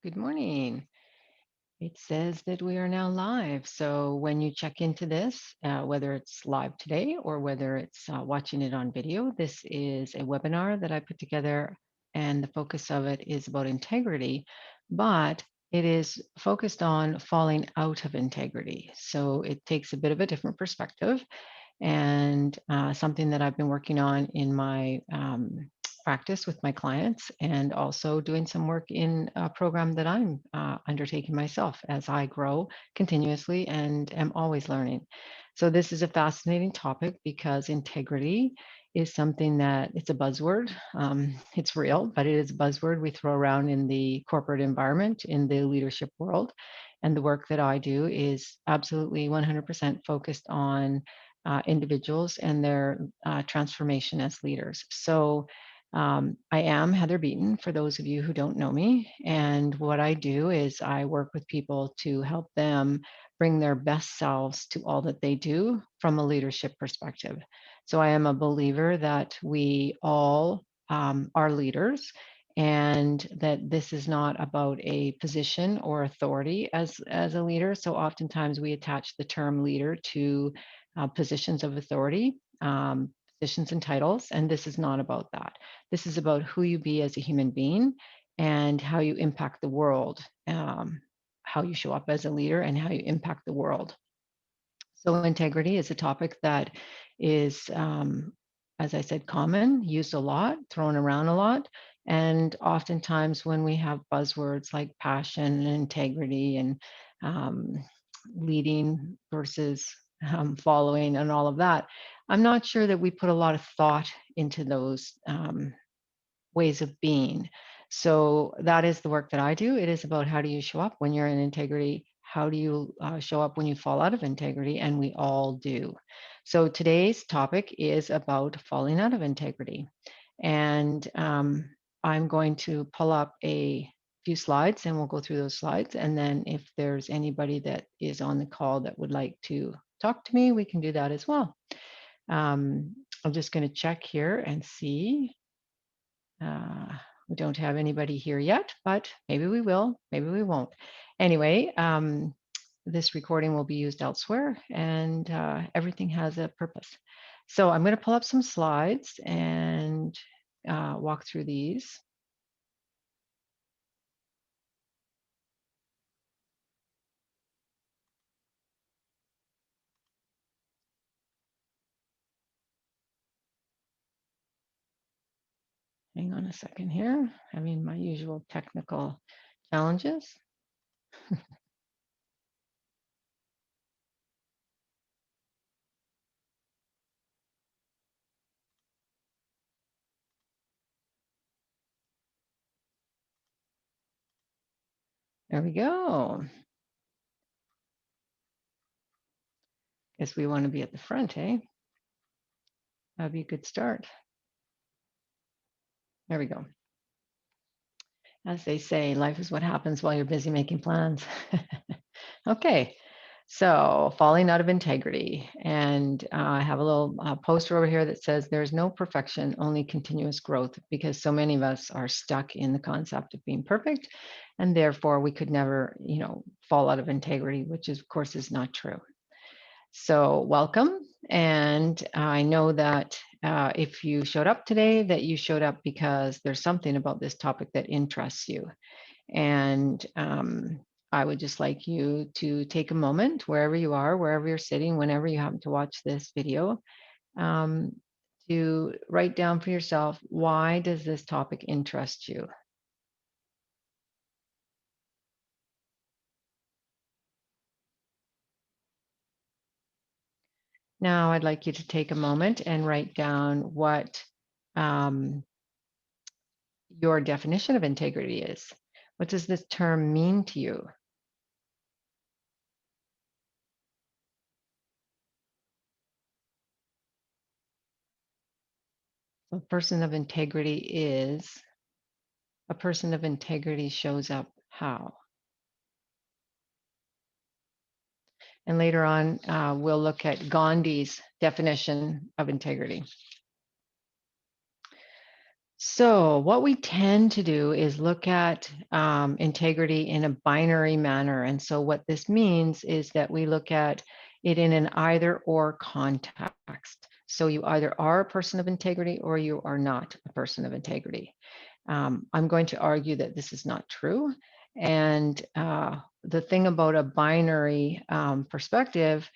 Good morning. It says that we are now live. So when you check into this, whether it's live today or whether it's watching it on video, this is a webinar that I put together, and the focus of it is about integrity, but it is focused on falling out of integrity. So it takes a bit of a different perspective and something that I've been working on in my practice with my clients, and also doing some work in a program that I'm undertaking myself as I grow continuously and am always learning. So this is a fascinating topic because integrity is something that it's a buzzword. It's real, but it is a buzzword we throw around in the corporate environment, in the leadership world. And the work that I do is absolutely 100% focused on individuals and their transformation as leaders. So I am Heather Beaton, for those of you who don't know me. And what I do is I work with people to help them bring their best selves to all that they do from a leadership perspective. So I am a believer that we all are leaders, and that this is not about a position or authority as a leader. So oftentimes we attach the term leader to positions of authority, positions and titles, and this is not about that. This is about who you be as a human being and how you impact the world, how you show up as a leader and how you impact the world. So integrity is a topic that is, as I said, common, used a lot, thrown around a lot. And oftentimes when we have buzzwords like passion and integrity and um, leading versus following and all of that, I'm not sure that we put a lot of thought into those ways of being. So that is the work that I do. It is about how do you show up when you're in integrity? How do you show up when you fall out of integrity? And we all do. So today's topic is about falling out of integrity. And I'm going to pull up a few slides and we'll go through those slides. And then if there's anybody that is on the call that would like to talk to me, we can do that as well. I'm just going to check here and see. Uh, we don't have anybody here yet, but maybe we will, maybe we won't. Anyway, this recording will be used elsewhere, and everything has a purpose. So I'm going to pull up some slides and walk through these. Hang on a second here, having my usual technical challenges. There we go. Guess we want to be at the front, eh? That'd be a good start. There we go. As they say, life is what happens while you're busy making plans. Okay, so falling out of integrity. And I have a little poster over here that says there's no perfection, only continuous growth, because so many of us are stuck in the concept of being perfect. And therefore, we could never, fall out of integrity, which is, of course, is not true. So welcome. And I know that if you showed up today, that you showed up because there's something about this topic that interests you. And I would just like you to take a moment, wherever you are, wherever you're sitting, whenever you happen to watch this video, um, to write down for yourself, why does this topic interest you? Now, I'd like you to take a moment and write down what um, your definition of integrity is. What does this term mean to you? A person of integrity is, a person of integrity shows up how? And later on, we'll look at Gandhi's definition of integrity. So, what we tend to do is look at integrity in a binary manner. And so, what this means is that we look at it in an either or context. So, you either are a person of integrity or you are not a person of integrity. I'm going to argue that this is not true. And the thing about a binary perspective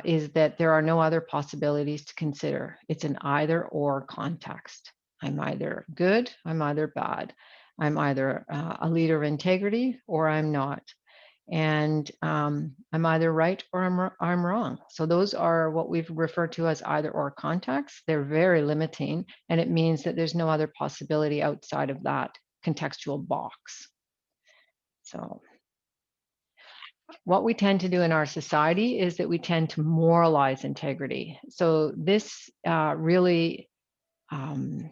is that there are no other possibilities to consider. It's an either or context. I'm either good, I'm either bad. I'm either a leader of integrity or I'm not. And I'm either right or I'm wrong. So those are what we've referred to as either or contexts. They're very limiting, and it means that there's no other possibility outside of that contextual box. So what we tend to do in our society is that we tend to moralize integrity. So this really um,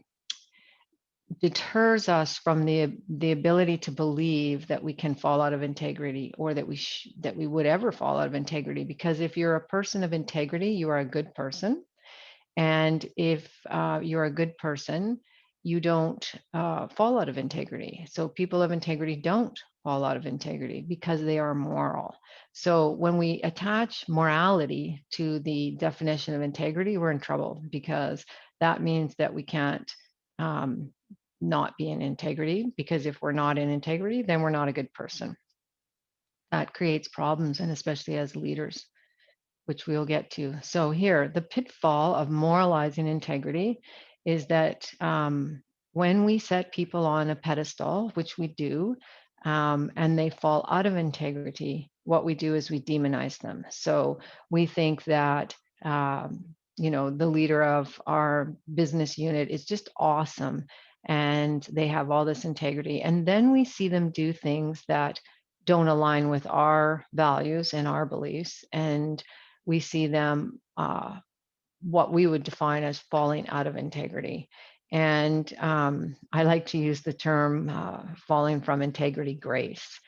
deters us from the ability to believe that we can fall out of integrity, or that we would ever fall out of integrity. Because if you're a person of integrity, you are a good person. And if you're a good person, you don't fall out of integrity. So people of integrity don't fall out of integrity because they are moral. So when we attach morality to the definition of integrity, we're in trouble, because that means that we can't um, not be in integrity. Because if we're not in integrity, then we're not a good person. That creates problems, and especially as leaders, which we'll get to. So here, the pitfall of moralizing integrity is that when we set people on a pedestal, which we do, and they fall out of integrity, what we do is we demonize them. So we think that the leader of our business unit is just awesome, and they have all this integrity, and then we see them do things that don't align with our values and our beliefs, and we see them what we would define as falling out of integrity. And I like to use the term falling from integrity grace.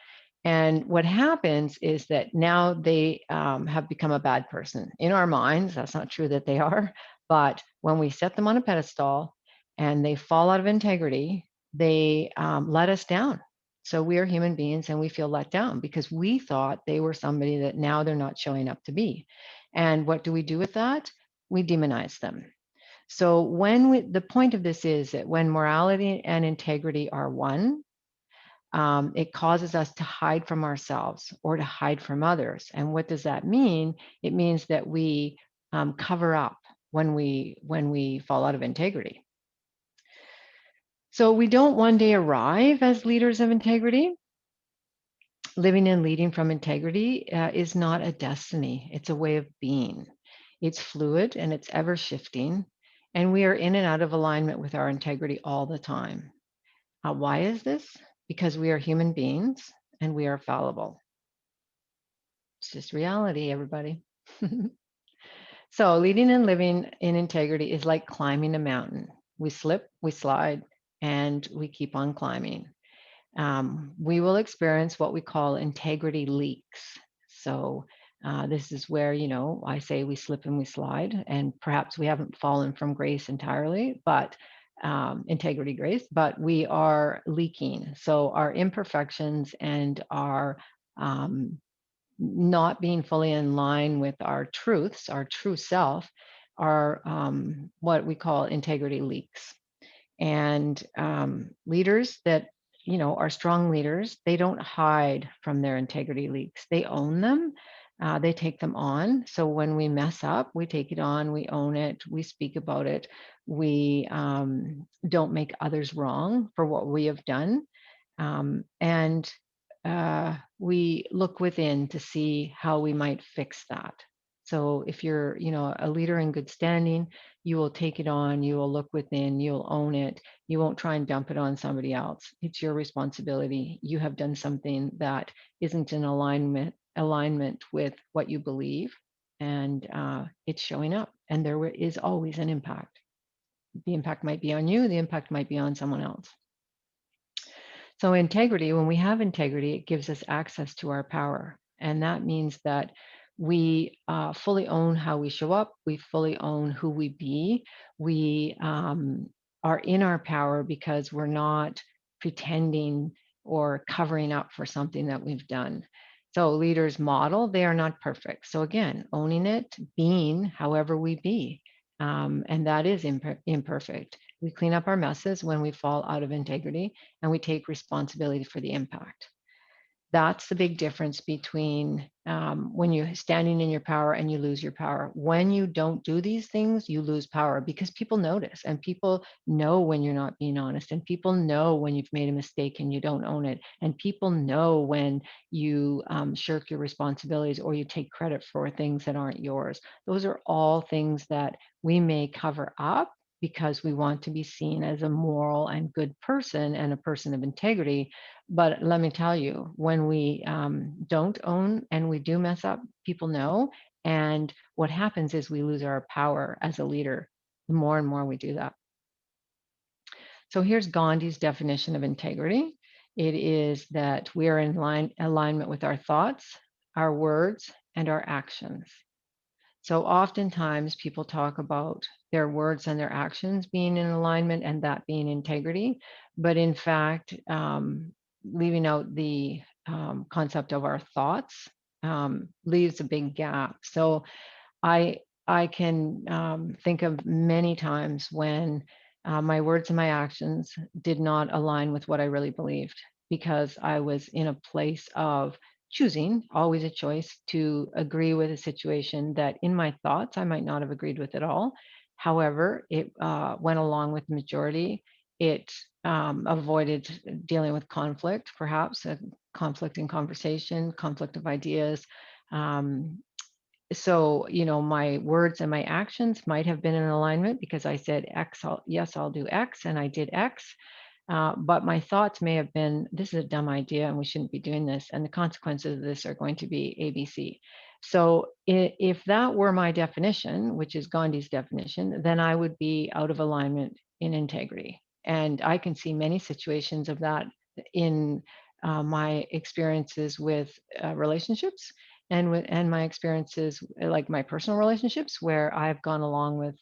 And what happens is that now they have become a bad person in our minds. That's not true that they are, but when we set them on a pedestal and they fall out of integrity, they let us down. So we are human beings and we feel let down because we thought they were somebody that now they're not showing up to be. And what do we do with that? We demonize them. So the point of this is that when morality and integrity are one, it causes us to hide from ourselves or to hide from others. And what does that mean? It means that we cover up when we fall out of integrity. So we don't one day arrive as leaders of integrity. Living and leading from integrity is not a destiny. It's a way of being. It's fluid and it's ever shifting. And we are in and out of alignment with our integrity all the time. Why is this? Because we are human beings and we are fallible. It's just reality, everybody. So, leading and living in integrity is like climbing a mountain. We slip, we slide, and we keep on climbing. We will experience what we call integrity leaks. So, this is where, I say we slip and we slide, and perhaps we haven't fallen from grace entirely, but integrity grace, but we are leaking. So, our imperfections and our not being fully in line with our truths, our true self, are what we call integrity leaks. And leaders that are strong leaders, they don't hide from their integrity leaks. They own them. They take them on. So when we mess up, we take it on. We own it. We speak about it. We don't make others wrong for what we have done. And we look within to see how we might fix that. So if you're, a leader in good standing, you will take it on, you will look within, you'll own it. You won't try and dump it on somebody else. It's your responsibility. You have done something that isn't in alignment with what you believe, and it's showing up. And there is always an impact. The impact might be on you, the impact might be on someone else. So integrity, when we have integrity, it gives us access to our power. And that means that we fully own how we show up. We fully own who we be. We are in our power because we're not pretending or covering up for something that we've done. So leaders model, they are not perfect. So again, owning it, being however we be. And that is imperfect. We clean up our messes when we fall out of integrity and we take responsibility for the impact. That's the big difference between when you're standing in your power and you lose your power. When you don't do these things, you lose power because people notice and people know when you're not being honest, and people know when you've made a mistake and you don't own it, and people know when you shirk your responsibilities or you take credit for things that aren't yours. Those are all things that we may cover up because we want to be seen as a moral and good person and a person of integrity. But let me tell you, when we don't own and we do mess up, people know. And what happens is we lose our power as a leader the more and more we do that. So here's Gandhi's definition of integrity. It is that we are in alignment with our thoughts, our words, and our actions. So oftentimes people talk about their words and their actions being in alignment and that being integrity. But in fact, leaving out the concept of our thoughts leaves a big gap. So I I can think of many times when my words and my actions did not align with what I really believed because I was in a place of choosing, always a choice, to agree with a situation that in my thoughts I might not have agreed with at all. However, it went along with the majority. It avoided dealing with conflict, perhaps a conflict in conversation, conflict of ideas. Um, so, my words and my actions might have been in alignment because I said X, yes, I'll do X, and I did X. But my thoughts may have been, this is a dumb idea and we shouldn't be doing this. And the consequences of this are going to be ABC. So if that were my definition, which is Gandhi's definition, then I would be out of alignment in integrity. And I can see many situations of that in my experiences with relationships and my experiences, like my personal relationships, where I've gone along with,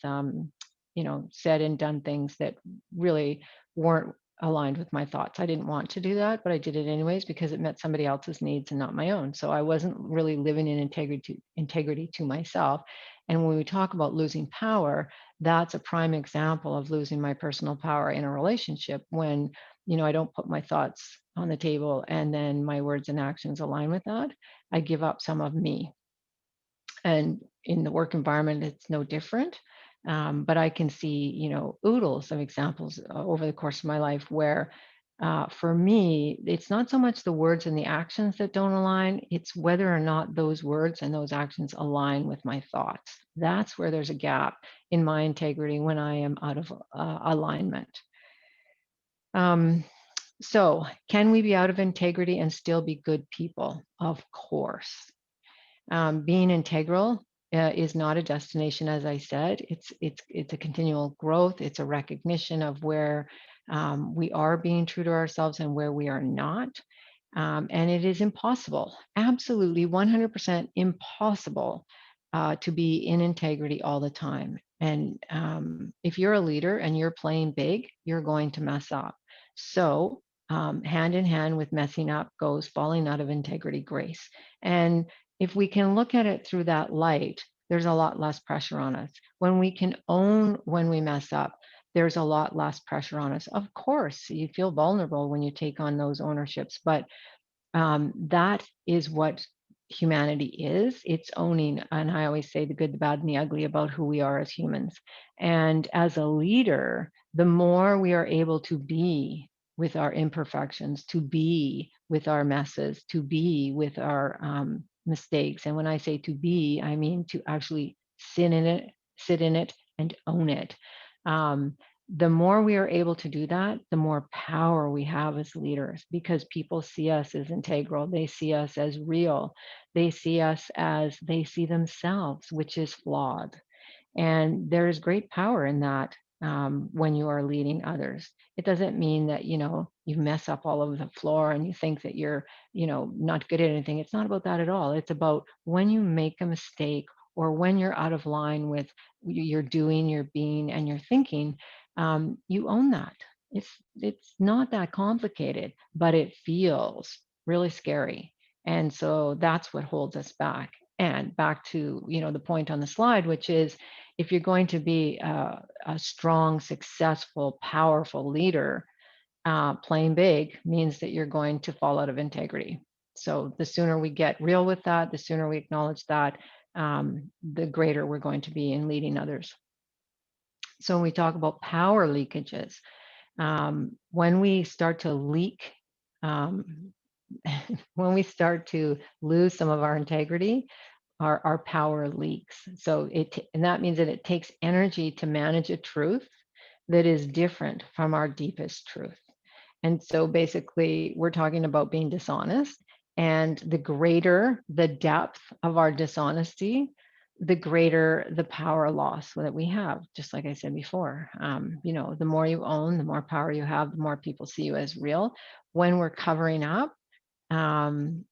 said and done things that really weren't aligned with my thoughts. I didn't want to do that, but I did it anyways because it met somebody else's needs and not my own. So I wasn't really living in integrity to myself. And when we talk about losing power, that's a prime example of losing my personal power in a relationship when, I don't put my thoughts on the table and then my words and actions align with that. I give up some of me. And in the work environment, it's no different. But I can see, oodles of examples over the course of my life where, for me, it's not so much the words and the actions that don't align, it's whether or not those words and those actions align with my thoughts. That's where there's a gap in my integrity when I am out of alignment. Um, so, can we be out of integrity and still be good people? Of course. Being integral is not a destination, as I said. It's a continual growth. It's a recognition of where we are being true to ourselves and where we are not. And it is impossible, absolutely 100% impossible to be in integrity all the time. And if you're a leader and you're playing big, you're going to mess up. So, hand in hand with messing up goes falling out of integrity grace. And if we can look at it through that light, there's a lot less pressure on us. When we can own when we mess up, there's a lot less pressure on us. Of course, you feel vulnerable when you take on those ownerships, but that is what humanity is. It's owning, and I always say the good, the bad, and the ugly about who we are as humans. And as a leader, the more we are able to be with our imperfections, to be with our messes, to be with our mistakes. And when I say to be, I mean to actually sit in it, and own it. Um, the more we are able to do that, the more power we have as leaders because people see us as integral. They see us as real. They see us as they see themselves, which is flawed. And there is great power in that when you are leading others. It doesn't mean that, you mess up all over the floor and you think that you're, not good at anything. It's not about that at all. It's about when you make a mistake or when you're out of line with your doing, your being, and your thinking, you own that. It's not that complicated, but it feels really scary. And so that's what holds us back. And back to, the point on the slide, which is if you're going to be a strong, successful, powerful leader, playing big means that you're going to fall out of integrity. So the sooner we get real with that, the sooner we acknowledge that, the greater we're going to be in leading others. So when we talk about power leakages, when we start to leak, um, when we start to lose some of our integrity, our power leaks. So and that means that it takes energy to manage a truth that is different from our deepest truth. And so basically, we're talking about being dishonest. And the greater the depth of our dishonesty, the greater the power loss that we have. Just like I said before, the more you own, the more power you have, the more people see you as real. When we're covering up, um,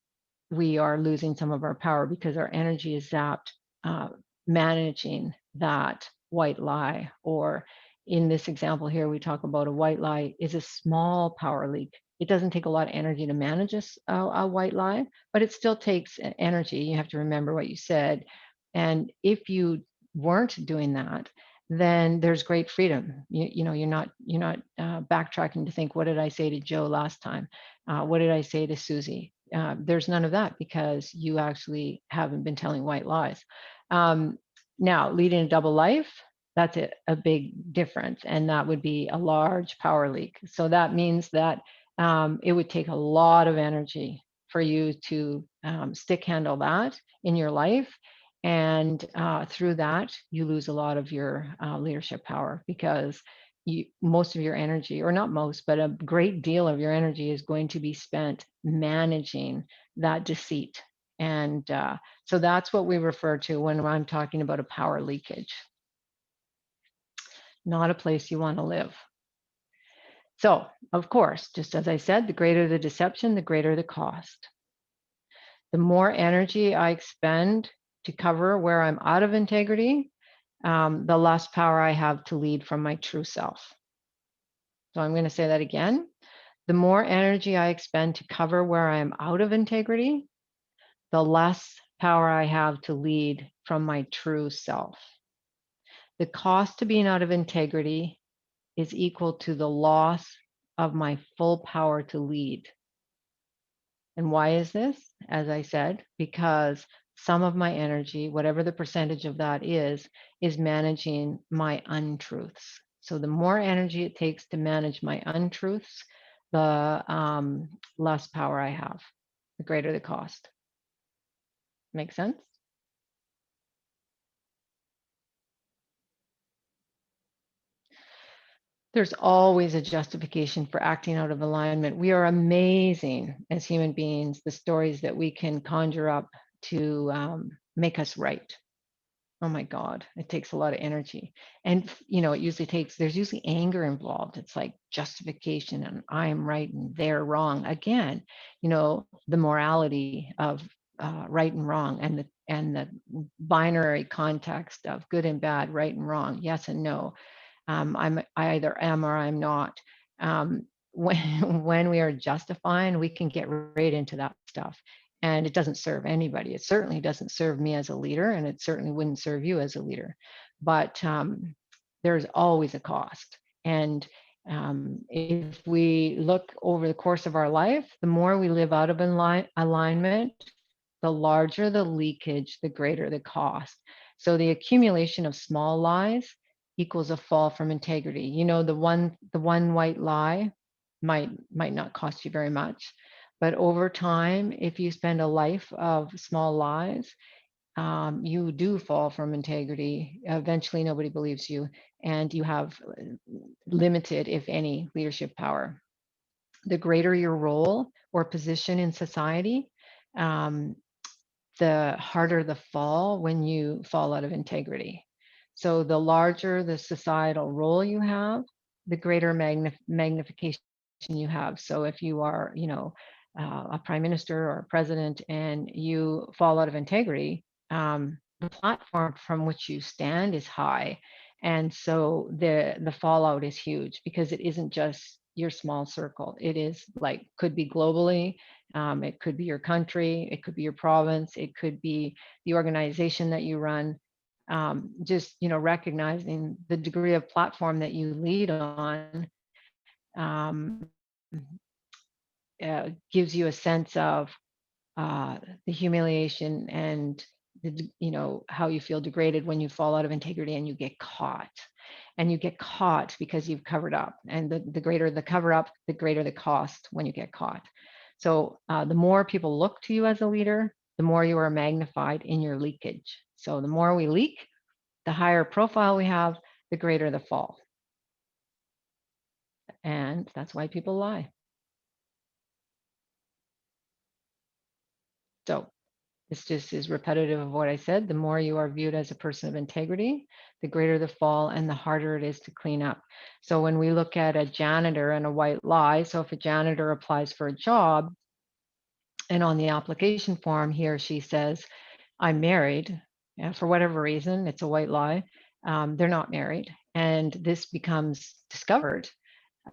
we are losing some of our power because our energy is zapped uh, managing that white lie. Or in this example here, we talk about a white lie is a small power leak. It doesn't take a lot of energy to manage a white lie, but it still takes energy. You have to remember what you said. And if you weren't doing that, then there's great freedom. You're not backtracking to think, what did I say to Joe last time? What did I say to Susie? There's none of that because you actually haven't been telling white lies. Now, leading a double life, that's a big difference, and that would be a large power leak. So that means that it would take a lot of energy for you to stick handle that in your life. And through that, you lose a lot of your leadership power because most of your energy, or not most, but a great deal of your energy is going to be spent managing that deceit. And so that's what we refer to when I'm talking about a power leakage, not a place you want to live. So, of course, just as I said, the greater the deception, the greater the cost. The more energy I expend to cover where I'm out of integrity, the less power I have to lead from my true self. So I'm going to say that again. The more energy I expend to cover where I am out of integrity, the less power I have to lead from my true self. The cost to being out of integrity is equal to the loss of my full power to lead. And why is this? As I said, because some of my energy, whatever the percentage of that is managing my untruths. So the more energy it takes to manage my untruths, the less power I have, the greater the cost. Make sense? There's always a justification for acting out of alignment. We are amazing as human beings, the stories that we can conjure up to make us right. Oh my God, it takes a lot of energy. And, there's usually anger involved. It's like justification and I'm right and they're wrong. Again, the morality of right and wrong, and the binary context of good and bad, right and wrong, yes and no. I either am or I'm not. When when we are justifying, we can get right into that stuff, and it doesn't serve anybody. It certainly doesn't serve me as a leader, and it certainly wouldn't serve you as a leader. But there's always a cost, and if we look over the course of our life, the more we live out of alignment, the larger the leakage, the greater the cost. So the accumulation of small lies equals a fall from integrity. The one white lie might not cost you very much, but over time, if you spend a life of small lies, you do fall from integrity. Eventually, nobody believes you, and you have limited, if any, leadership power. The greater your role or position in society, um, the harder the fall when you fall out of integrity. So the larger the societal role you have, the greater magnification you have. So if you are, a prime minister or a president and you fall out of integrity, the platform from which you stand is high, And so the fallout is huge because it isn't just your small circle. It is like could be globally, it could be your country, it could be your province, it could be the organization that you run. Just recognizing the degree of platform that you lead on um, gives you a sense of the humiliation and how you feel degraded when you fall out of integrity and you get caught. And you get caught because you've covered up, and the greater the cover up, the greater the cost when you get caught. So the more people look to you as a leader, the more you are magnified in your leakage. So the more we leak, the higher profile we have, the greater the fall. And that's why people lie. So this just is repetitive of what I said. The more you are viewed as a person of integrity, the greater the fall and the harder it is to clean up. So when we look at a janitor and a white lie, so if a janitor applies for a job and on the application form, he or she says, I'm married, for whatever reason, it's a white lie. They're not married. And this becomes discovered.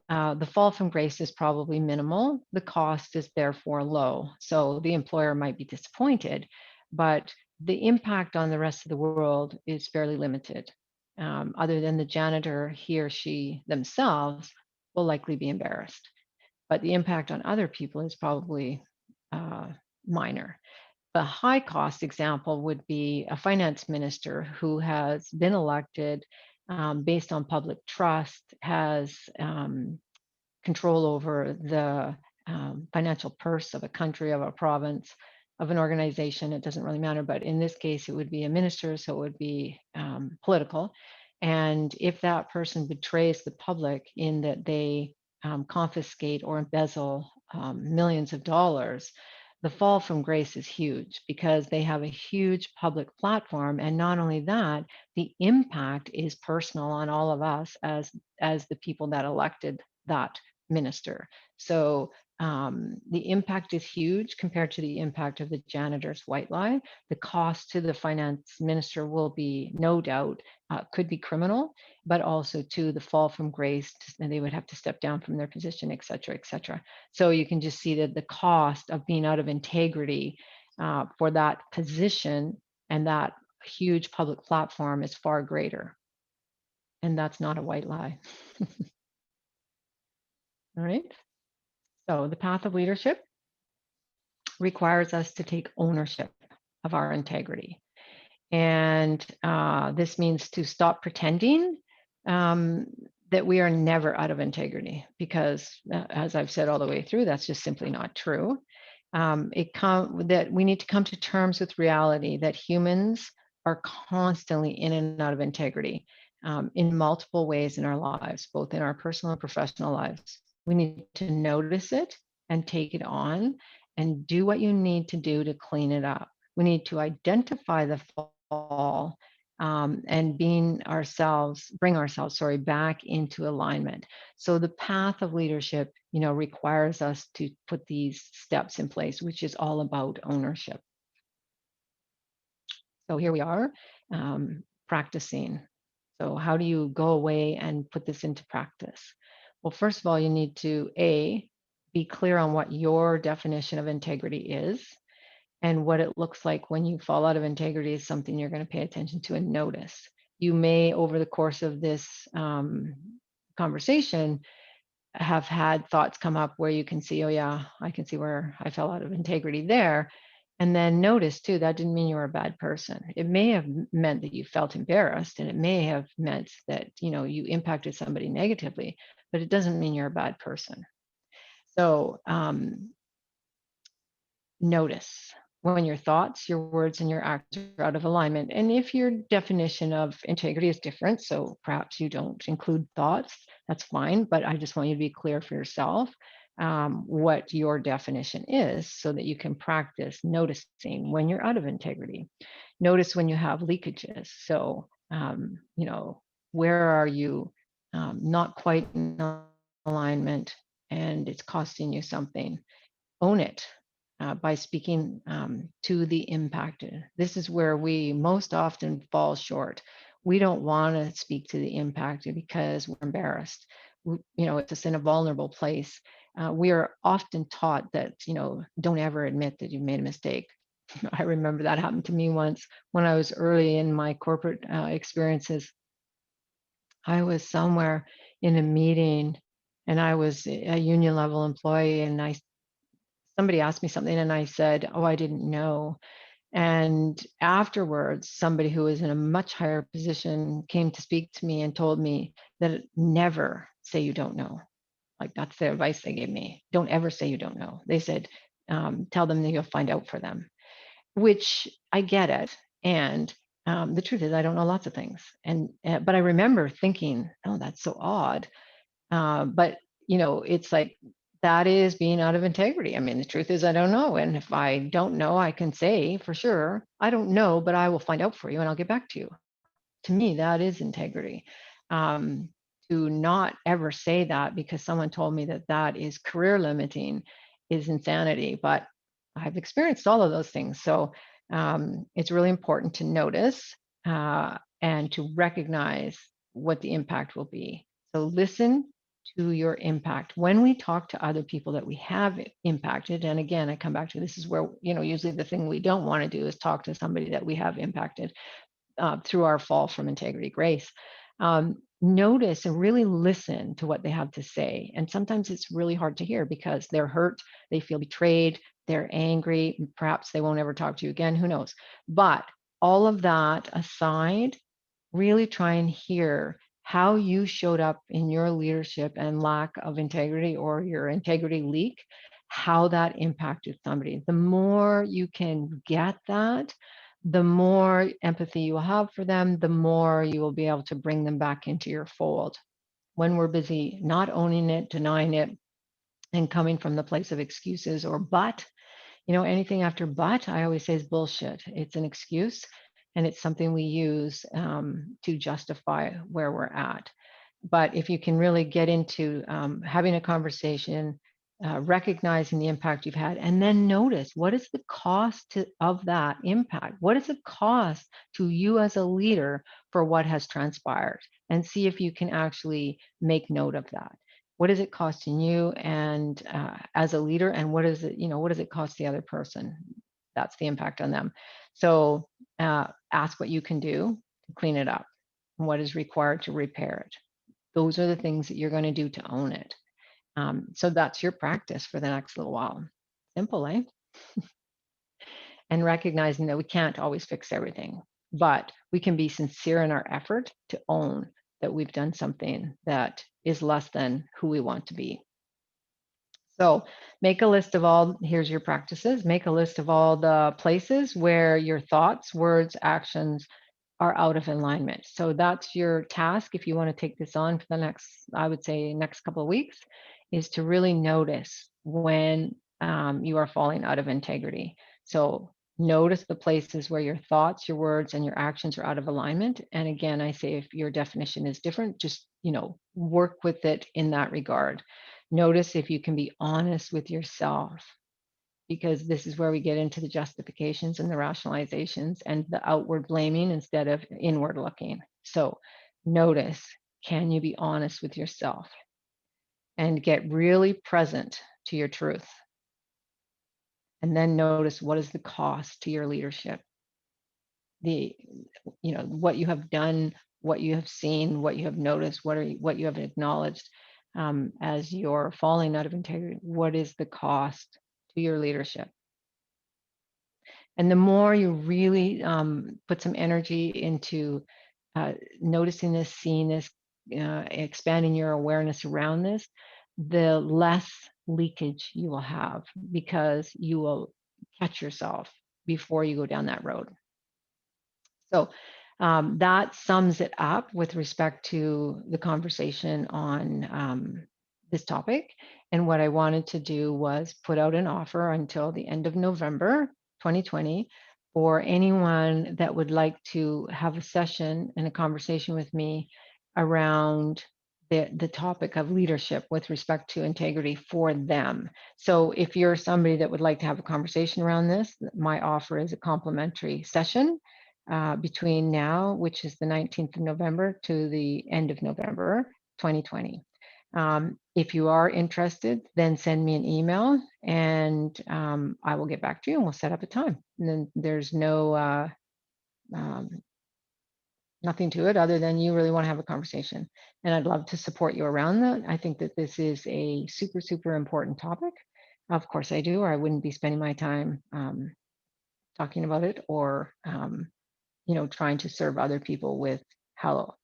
The fall from grace is probably minimal. The cost is therefore low. So the employer might be disappointed, but the impact on the rest of the world is fairly limited. Other than the janitor, he or she themselves will likely be embarrassed, but the impact on other people is probably uh, minor. The high cost example would be a finance minister who has been elected based on public trust, has control over the financial purse of a country, of a province, of an organization. It doesn't really matter, but in this case, it would be a minister, so it would be political. And if that person betrays the public in that they confiscate or embezzle millions of dollars, the fall from grace is huge because they have a huge public platform. And not only that, the impact is personal on all of us as the people that elected that minister. So the impact is huge compared to the impact of the janitor's white lie. The cost to the finance minister will be, no doubt, could be criminal, but also to the fall from grace, and they would have to step down from their position, et cetera, et cetera. So you can just see that the cost of being out of integrity for that position and that huge public platform is far greater. And that's not a white lie. All right. So the path of leadership requires us to take ownership of our integrity. And this means to stop pretending that we are never out of integrity, because as I've said all the way through, that's just simply not true. That we need to come to terms with reality that humans are constantly in and out of integrity in multiple ways in our lives, both in our personal and professional lives. We need to notice it and take it on and do what you need to do to clean it up. We need to identify the fall and bring ourselves, back into alignment. So the path of leadership, requires us to put these steps in place, which is all about ownership. So here we are practicing. So how do you go away and put this into practice? Well, first of all, you need to be clear on what your definition of integrity is. And what it looks like when you fall out of integrity is something you're going to pay attention to and notice. You may, over the course of this conversation, have had thoughts come up where you can see, oh yeah, I can see where I fell out of integrity there. And then notice too, that didn't mean you were a bad person. It may have meant that you felt embarrassed, and it may have meant that, you impacted somebody negatively, but it doesn't mean you're a bad person. So notice when your thoughts, your words, and your acts are out of alignment. And if your definition of integrity is different, so perhaps you don't include thoughts, that's fine. But I just want you to be clear for yourself what your definition is so that you can practice noticing when you're out of integrity. Notice when you have leakages. So, where are you not quite in alignment and it's costing you something? Own it by speaking to the impacted. This is where we most often fall short. we don't want to speak to the impacted because we're embarrassed. It's just in a vulnerable place. We are often taught that, don't ever admit that you've made a mistake. I remember that happened to me once when I was early in my corporate experiences. I was somewhere in a meeting and I was a union level employee, and somebody asked me something and I said, "Oh, I didn't know." And afterwards, somebody who was in a much higher position came to speak to me and told me that never say you don't know. Like, that's the advice they gave me. Don't ever say you don't know. They said, tell them that you'll find out for them, which I get it. And the truth is, I don't know lots of things. But I remember thinking, oh, that's so odd. But it's like, that is being out of integrity. I mean, the truth is, I don't know. And if I don't know, I can say for sure, I don't know, but I will find out for you and I'll get back to you. To me, that is integrity. Um, to not ever say that because someone told me that that is career limiting is insanity. But I've experienced all of those things. So it's really important to notice and to recognize what the impact will be. So listen to your impact. When we talk to other people that we have impacted, and again, I come back to this is where, usually the thing we don't want to do is talk to somebody that we have impacted through our fall from integrity grace. Notice and really listen to what they have to say. And sometimes it's really hard to hear because they're hurt, they feel betrayed, they're angry, perhaps they won't ever talk to you again, who knows. But all of that aside, really try and hear how you showed up in your leadership and lack of integrity or your integrity leak, how that impacted somebody. The more you can get that, the more empathy you will have for them, the more you will be able to bring them back into your fold. When we're busy not owning it, denying it, and coming from the place of excuses or but, anything after but, I always say is bullshit. It's an excuse and it's something we use to justify where we're at. But if you can really get into having a conversation, recognizing the impact you've had, and then notice what is the cost of that impact? What is the cost to you as a leader for what has transpired? And see if you can actually make note of that. What is it costing you and as a leader, and what does it cost the other person? That's the impact on them. So ask what you can do to clean it up, and what is required to repair it. Those are the things that you're going to do to own it. So that's your practice for the next little while. Simple, eh? And recognizing that we can't always fix everything, but we can be sincere in our effort to own that we've done something that is less than who we want to be. So make a list of here's your practices, make a list of all the places where your thoughts, words, actions are out of alignment. So that's your task if you want to take this on for the next, I would say, next couple of weeks, is to really notice when you are falling out of integrity. So notice the places where your thoughts, your words, and your actions are out of alignment. And again, I say if your definition is different, just work with it in that regard. Notice if you can be honest with yourself, because this is where we get into the justifications and the rationalizations and the outward blaming instead of inward looking. So notice, can you be honest with yourself and get really present to your truth? And then notice, what is the cost to your leadership? What you have done, what you have seen, what you have noticed, what you have acknowledged as you're falling out of integrity. What is the cost to your leadership? And the more you really put some energy into noticing this, seeing this, expanding your awareness around this, the less leakage you will have, because you will catch yourself before you go down that road. So that sums it up with respect to the conversation on this topic. And what I wanted to do was put out an offer until the end of November 2020 for anyone that would like to have a session and a conversation with me around the topic of leadership with respect to integrity for them. So if you're somebody that would like to have a conversation around this, my offer is a complimentary session between now, which is the 19th of November, to the end of November 2020. If you are interested, then send me an email and I will get back to you and we'll set up a time. And then there's um, nothing to it other than you really want to have a conversation. And I'd love to support you around that. I think that this is a super, super important topic. Of course I do, or I wouldn't be spending my time talking about it or, trying to serve other people with how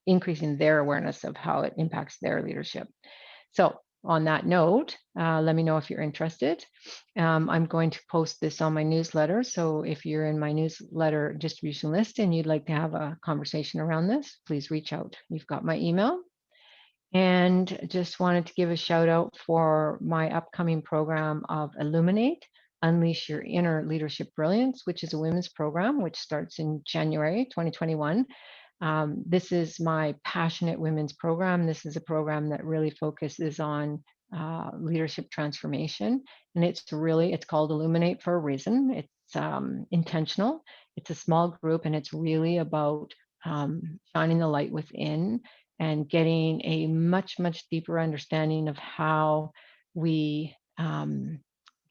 increasing their awareness of how it impacts their leadership. So on that note, let me know if you're interested. I'm going to post this on my newsletter. So if you're in my newsletter distribution list and you'd like to have a conversation around this, please reach out. You've got my email. And just wanted to give a shout out for my upcoming program of Illuminate, Unleash Your Inner Leadership Brilliance, which is a women's program, which starts in January 2021. This is my Passionate Women's program. This is a program that really focuses on leadership transformation. And it's called Illuminate for a reason. It's intentional. It's a small group and it's really about shining the light within and getting a much, much deeper understanding of how we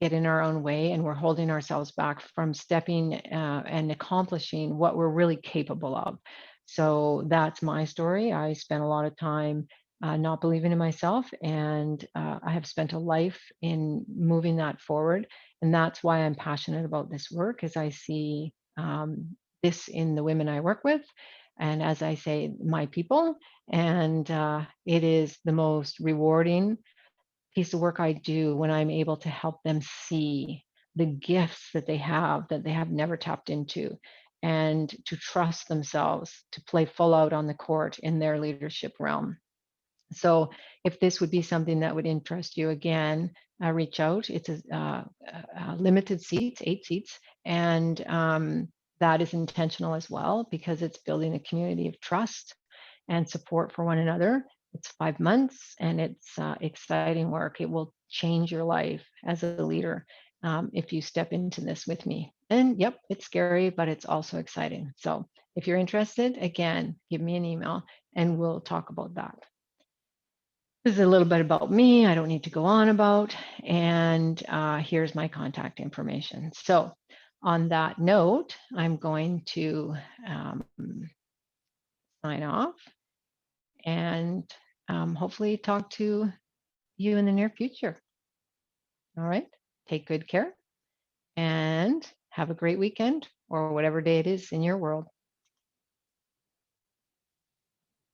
get in our own way and we're holding ourselves back from stepping and accomplishing what we're really capable of. So that's my story. I spent a lot of time not believing in myself, and I have spent a life in moving that forward. And that's why I'm passionate about this work, as I see this in the women I work with, and as I say, my people. And it is the most rewarding piece of work I do when I'm able to help them see the gifts that they have never tapped into, and to trust themselves to play full out on the court in their leadership realm. So if this would be something that would interest you, again, reach out. It's a limited seats, 8 seats, and that is intentional as well because it's building a community of trust and support for one another. It's 5 months and it's exciting work. It will change your life as a leader if you step into this with me. And yep, it's scary, but it's also exciting. So if you're interested, again, give me an email and we'll talk about that. This is a little bit about me. I don't need to go on about. And here's my contact information. So on that note, I'm going to sign off and hopefully talk to you in the near future. All right. Take good care and have a great weekend or whatever day it is in your world.